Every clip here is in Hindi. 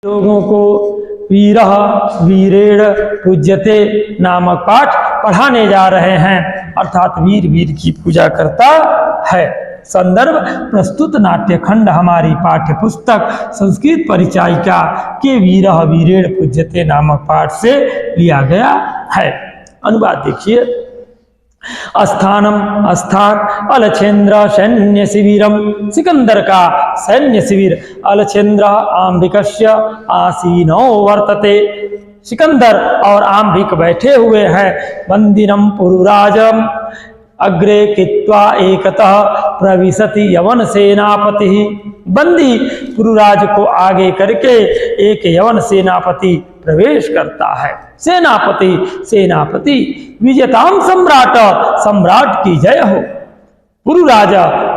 लोगों को वीरः वीरेण पूज्यते नामक पाठ पढ़ाने जा रहे हैं, अर्थात वीर वीर की पूजा करता है। संदर्भ प्रस्तुत नाट्यखंड हमारी पाठ्य पुस्तक संस्कृत परिचायिका के वीरः वीरेण पूज्यते नामक पाठ से लिया गया है। अनुवाद देखिए। अस्थानम अस्थान अलछेन्द्र सैन्य शिविरम, सिकंदर का सैन्य शिविर अलछेन्द्र आम्भिकस्य आसीनो वर्तते, सिकंदर और आम्भिक बैठे हुए हैं। वंदिनम पुरुराजम अग्रे कित्वा एकतः प्रविशति यवन सेनापति, बंदी पुरुराज को आगे करके एक यवन सेनापति प्रवेश करता है। सेनापति सेनापति विजेताम सम्राट, सम्राट की जय हो। पुरुराज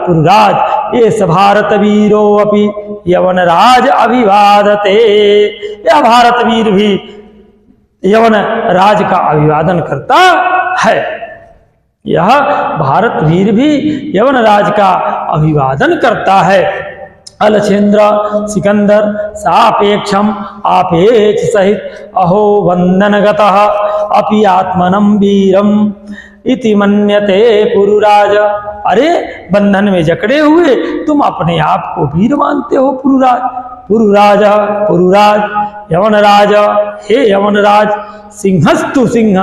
पुरुराज ये भारत वीरो अपि यवन राज अभिवादते, यह भारत वीर भी यवन राज का अभिवादन करता है। यह भारत वीर भी यवन राज का अभिवादन करता है। अलछेन्द्र सिकंदर सापेक्षम आपेच सहित अहो वंदनगतः अपि आत्मनं वीरम इति मन्यते पुरुराज, अरे बंधन में जकड़े हुए तुम अपने आप को वीर मानते हो पुरुराज। पुरुराज पुरुराज यवनराज, हे यवनराज सिंहस्तु सिंह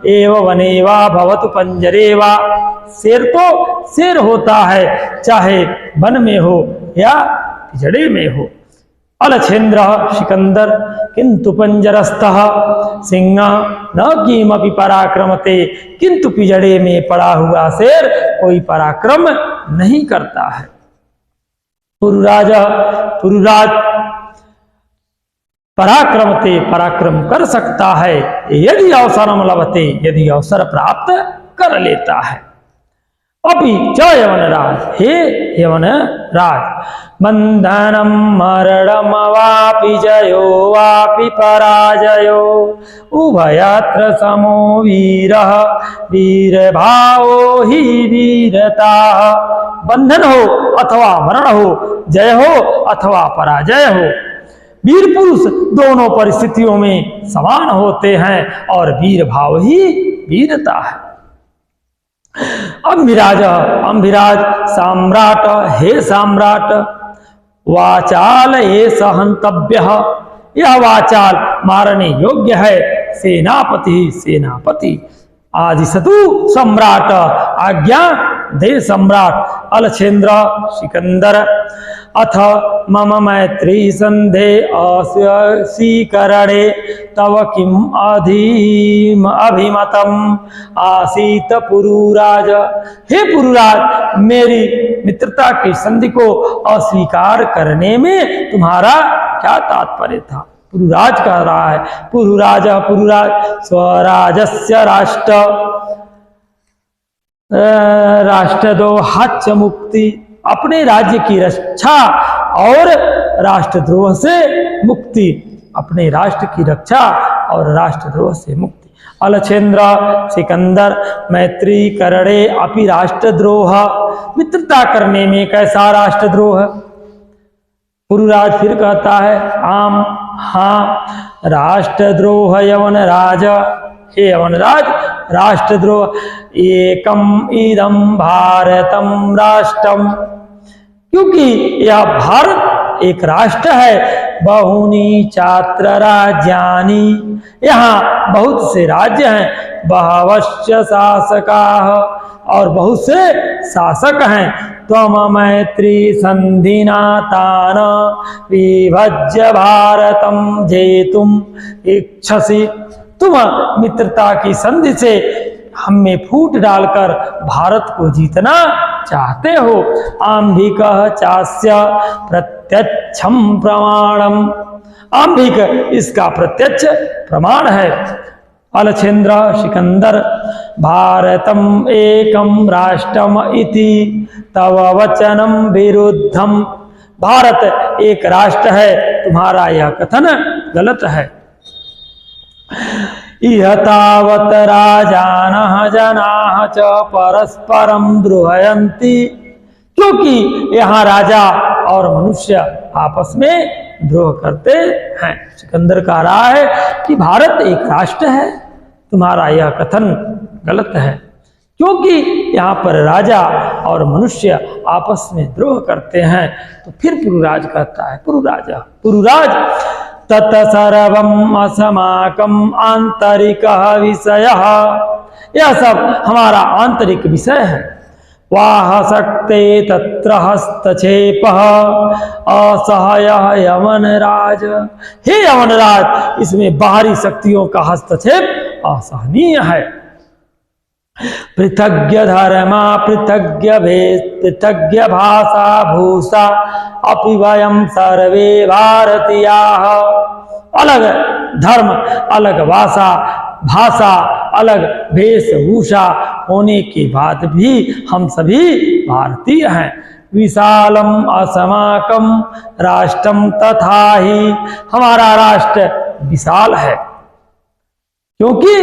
एव वनेवा भवतु पंजरेवा, शेर तो शेर होता है चाहे वन में हो या पिंजड़े में हो। अलछेन्द्र सिकंदर किंतु पंजरस्थः सिंह न किमपि पराक्रमते, किंतु पिंजड़े में पड़ा हुआ शेर कोई पराक्रम नहीं करता है। पुरुराज पुरुराज पराक्रमते, पराक्रम कर सकता है यदि अवसरम लभते, यदि अवसर प्राप्त कर लेता है। अपि च यवनराज, हे यवनराज बंधनम मरणम वापि जयो वापि पराजयो उभयत्र समो वीरः वीरभावो हि वीरता, बंधन हो अथवा मरण हो, जय हो अथवा पराजय हो, वीर पुरुष दोनों परिस्थितियों में समान होते हैं और वीर भाव ही वीरता है। अम्भिराज अम्भिराज सम्राट, हे सम्राट वाचाल ये सहंतव्य, यह वाचाल मारने योग्य है। सेनापति सेनापति आदिशतु सम्राट, आज्ञा दे सम्राट। अलछेन्द्र सिकंदर अथ मम मैत्री संधे अस्वीकरणे तव किम अभिमतम आसीत पुरुराज, हे पुरुराज मेरी मित्रता की संधि को अस्वीकार करने में तुम्हारा क्या तात्पर्य था। पुरुराज कह रहा है, पुरुराज पुरुराज स्वराजस्य राष्ट्रद्रोहाच्च मुक्ति, अपने राज्य की रक्षा और राष्ट्रद्रोह से मुक्ति, अपने राष्ट्र की रक्षा और राष्ट्रद्रोह से मुक्ति। अलछेन्द्र सिकंदर मैत्री करणे अपि राष्ट्रद्रोह, मित्रता करने में कैसा राष्ट्रद्रोह। पुरुराज फिर कहता है, आम हाँ राष्ट्रद्रोह यवनराज, हे यवनराज राष्ट्रद्रोह एकम इदम भारतम राष्ट्रम, क्योंकि यह भारत एक राष्ट्र है। बहुनी चात्र राज्यानि, यहाँ बहुत से राज्य हैं। बहवश्च शासकाः, और बहुत से शासक हैं। त्वम मैत्री संधिना तान विभज्य भारतम जेतुम इच्छसि, तुम मित्रता की संधि से हमें फूट डालकर भारत को जीतना चाहते हो। आम्भिक चास्य प्रत्यक्षम प्रमाणम, आम्भिक इसका प्रत्यक्ष प्रमाण है। अलछेन्द्र सिकंदर भारतम एकम राष्ट्रम इति तव वचनम विरुद्धम, भारत एक राष्ट्र है, तुम्हारा यह कथन गलत है। इह तावत राजानः जनाः च परस्परम द्रोहयन्ति, क्योंकि यहाँ राजा और मनुष्य आपस में द्रोह करते हैं। सिकंदर कह रहा है कि भारत एक राष्ट्र है, तुम्हारा यह कथन गलत है, क्योंकि यहाँ पर राजा और मनुष्य आपस में द्रोह करते हैं। तो फिर पुरुराज कहता है, पुरुराज तत सर्वम अस्माकं आंतरिक विषय, यह सब हमारा आंतरिक विषय है। वाह शक्ते तत्र हस्तक्षेप असहाय यमनराज, हे यमनराज इसमें बाहरी शक्तियों का हस्तक्षेप असहनीय है। पृथग्य धर्मा पृथग्य भेद पृथग्य भाषा भूषा अपि वयं सर्वे भारतीयाः, अलग धर्म अलग भाषा अलग वेशभूषा होने के बाद भी हम सभी भारतीय हैं। विशालम अस्माकं राष्ट्रम तथा ही, हमारा राष्ट्र विशाल है, क्योंकि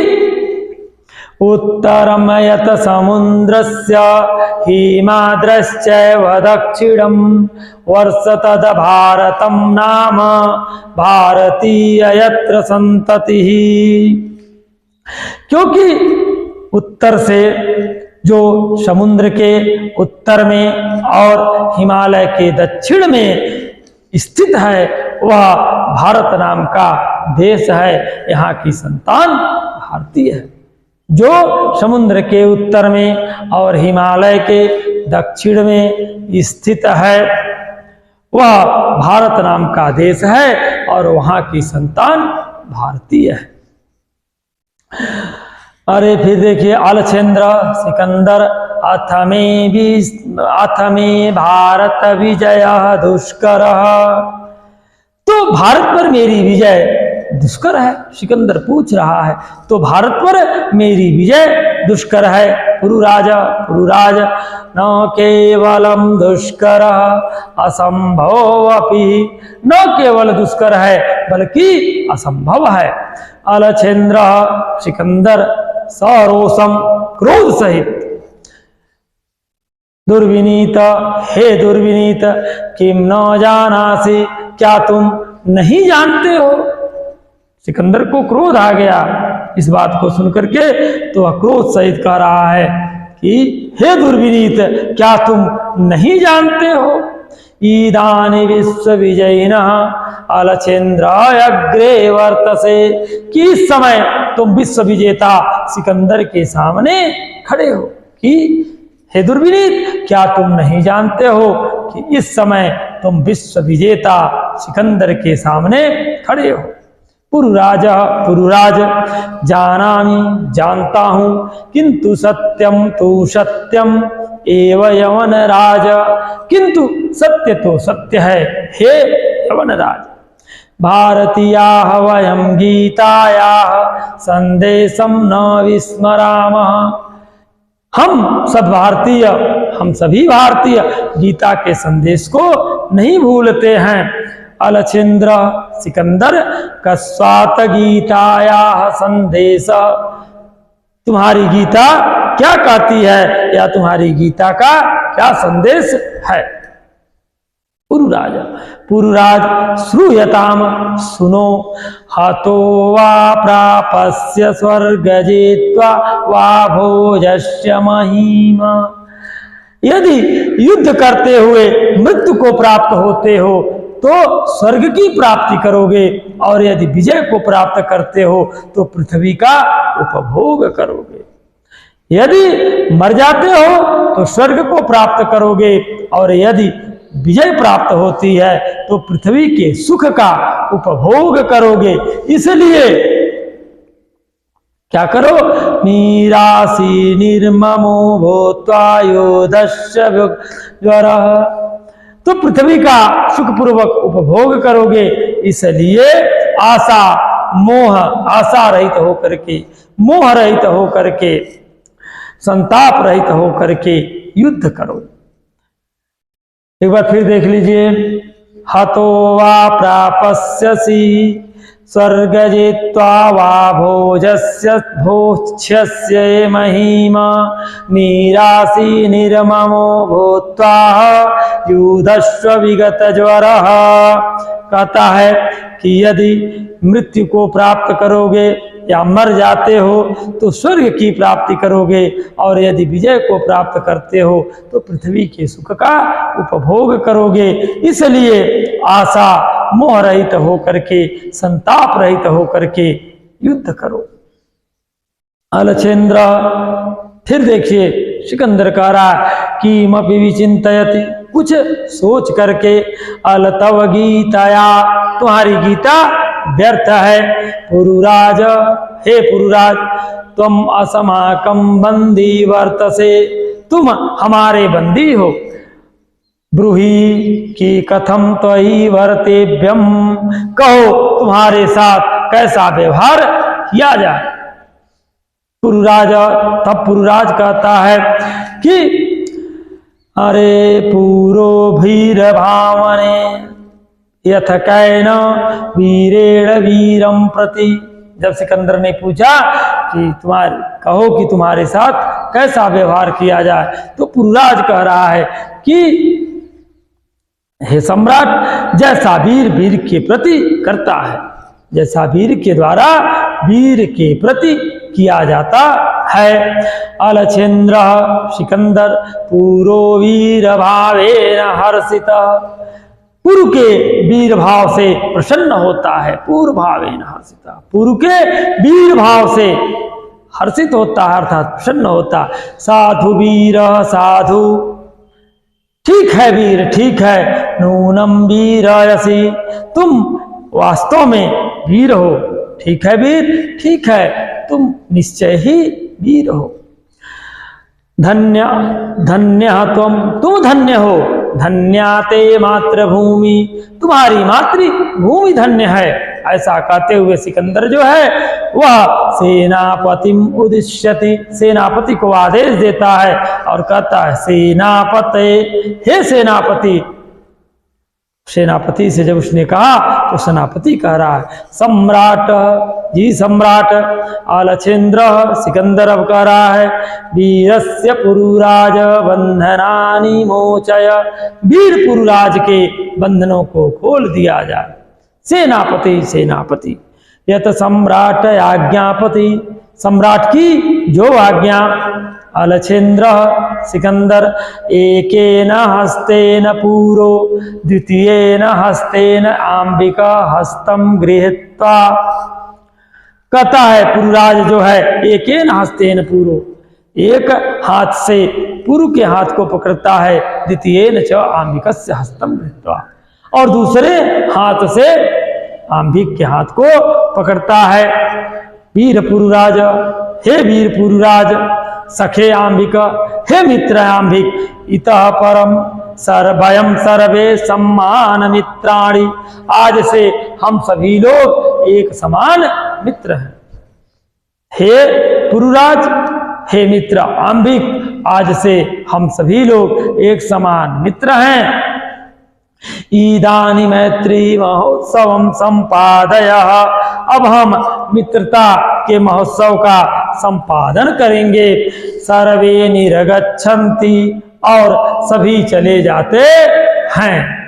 उत्तरम यत समुद्रस्य हिमाद्रश्चैव दक्षिणं वर्षतद भारतं नाम भारतीय यत्र संततिः, क्योंकि उत्तर से जो समुद्र के उत्तर में और हिमालय के दक्षिण में स्थित है वह भारत नाम का देश है। यहाँ की संतान भारतीय है। जो समुद्र के उत्तर में और हिमालय के दक्षिण में स्थित है वह भारत नाम का देश है और वहाँ की संतान भारतीय है। अरे फिर देखिए, अलछेंद्र सिकंदर अथ में भारत विजय दुष्कर, तो भारत पर मेरी विजय दुष्कर है। सिकंदर पूछ रहा है तो भारत पर मेरी विजय दुष्कर है। पुरुराज न केवलम दुष्कर असंभव अपि, न केवल दुष्कर है बल्कि असंभव है। अलछेंद्र सिकंदर सरोषम क्रोध सहित, दुर्विनीत हे दुर्विनीत किम न जानासि, क्या तुम नहीं जानते हो। सिकंदर को क्रोध आ गया इस बात को सुनकर के, तो वह क्रोध सहित कह रहा है कि हे दुर्विनीत क्या तुम नहीं जानते हो। ईदानी विश्व विजयिनः अलछेंद्र अग्रे वर्तसे, कि इस समय तुम विश्व विजेता सिकंदर के सामने खड़े हो। कि हे दुर्विनीत क्या तुम नहीं जानते हो कि इस समय तुम विश्व विजेता सिकंदर के सामने खड़े हो। पुरुराज जानामि जानता हूं, किंतु सत्यम तु सत्यम एव यवनराज, किंतु सत्य तो सत्य है हे यवनराज। भारतीयाः वयं गीतायाः संदेशं न विस्मरामः, हम सभी भारतीय गीता के संदेश को नहीं भूलते हैं। अलछेंद्र सिकंदर कस्वात गीतायाः संदेश, तुम्हारी गीता क्या कहती है या तुम्हारी गीता का क्या संदेश है। पुरुराज श्रूयताम, सुनो। हतो वा प्रापस्य स्वर्ग जित्वा वा भोजस्य महिमा, यदि युद्ध करते हुए मृत्यु को प्राप्त होते हो तो स्वर्ग की प्राप्ति करोगे, और यदि विजय को प्राप्त करते हो तो पृथ्वी का उपभोग करोगे। यदि मर जाते हो तो स्वर्ग को प्राप्त करोगे, और यदि विजय प्राप्त होती है तो पृथ्वी के सुख का उपभोग करोगे। इसलिए क्या करो, नीरासी निर्ममो भूत्वा योधस्य ज्वरः, तो पृथ्वी का सुखपूर्वक उपभोग करोगे। इसलिए आशा रहित होकर के, मोह रहित होकर के, संताप रहित होकर के युद्ध करो। एक बार फिर देख लीजिए, हतो वा प्रापस्यसि स्वर्ग जित्वा वा भोजस्य भोक्ष्यस्य महिमा निरासी निर्ममो भूत्वा युधस्व विगत ज्वरः। कहता है कि यदि मृत्यु को प्राप्त करोगे या मर जाते हो तो स्वर्ग की प्राप्ति करोगे, और यदि विजय को प्राप्त करते हो तो पृथ्वी के सुख का उपभोग करोगे। इसलिए आशा मोह रहित होकर के, संताप रहित होकर के युद्ध करो। अलछेंद्र फिर देखिए सिकंदर कह रहा कि मपि विचिंतयति, कुछ सोच करके, अल तव गीताया, तुम्हारी गीता व्यर्थ है। पुरुराज, हे पुरुराज, तुम असमाकम बंदी वर्तसे, तुम हमारे बंदी हो। ब्रूहि कि कथम त्वयि वर्तेभ्यम, कहो तुम्हारे साथ कैसा व्यवहार किया जाए। पुरुराज, तब पुरुराज कहता है कि अरे पूरो भीर भावने यथ कैन वीरेण वीरम प्रति। जब सिकंदर ने पूछा कि कहो कि तुम्हारे साथ कैसा व्यवहार किया जाए, तो पुरुराज कह रहा है कि हे सम्राट, जैसा वीर वीर के प्रति करता है, जैसा वीर के द्वारा वीर के प्रति किया जाता है। अलछेंद्र, सिकंदर, पूरो वीर भावेन हर्षित, पूर्व के वीर भाव से प्रसन्न होता है। पूर्व भावेन हर्षित, पूर्व के वीर भाव से हर्षित होता है, अर्थात प्रसन्न होता। साधु वीर साधु, ठीक है वीर, ठीक है। नूनम वीरयसि, तुम वास्तव में वीर हो। ठीक है वीर, ठीक है, तुम निश्चय ही वीर हो। धन्य धन्य तुम धन्य हो। धन्याते मातृभूमि, तुम्हारी मातृभूमि धन्य है। ऐसा कहते हुए सिकंदर जो है वह सेनापतिम उद्दिश्यति, सेनापति को आदेश देता है और कहता है सेनापते, हे सेनापति। सेनापति से जब उसने कहा तो सेनापति कह रहा है सम्राट, जी सम्राट। अलछेंद्र, सिकंदर अब कह रहा है वीरस्य पुरुराज बंधनानि मोचय, वीर पुरुराज के बंधनों को खोल दिया जाए। सेनापति, सेनापति। यत सम्राट आज्ञापति, सम्राट की जो आज्ञा। अलछेंद्र, सिकंदर, एकेन हस्तेन पूरो द्वितीयेन हस्तेन आंबिका हस्तम गृहीत्वा। कहता है पुरुराज जो है एकेन हस्तेन पूरो, एक हाथ से पूर्व के हाथ को पकड़ता है। द्वितीयेन च आंबिकस्य हस्तम गृहीत्वा, और दूसरे हाथ से आंबिक के हाथ को पकड़ता है। वीर पुरुराज, हे वीर पुरुराज। सखे आंबिक, हे मित्र आंबिक। इतः परम सर्वयम सर्वे सम्मान मित्राणि, आज से हम सभी लोग एक समान मित्र हैं। हे पुरुराज, हे मित्र आंबिक, आज से हम सभी लोग एक समान मित्र हैं। इदानी मैत्री महोत्सव संपादय, अब हम मित्रता के महोत्सव का संपादन करेंगे। सर्वे निर्गच्छन्ति, और सभी चले जाते हैं।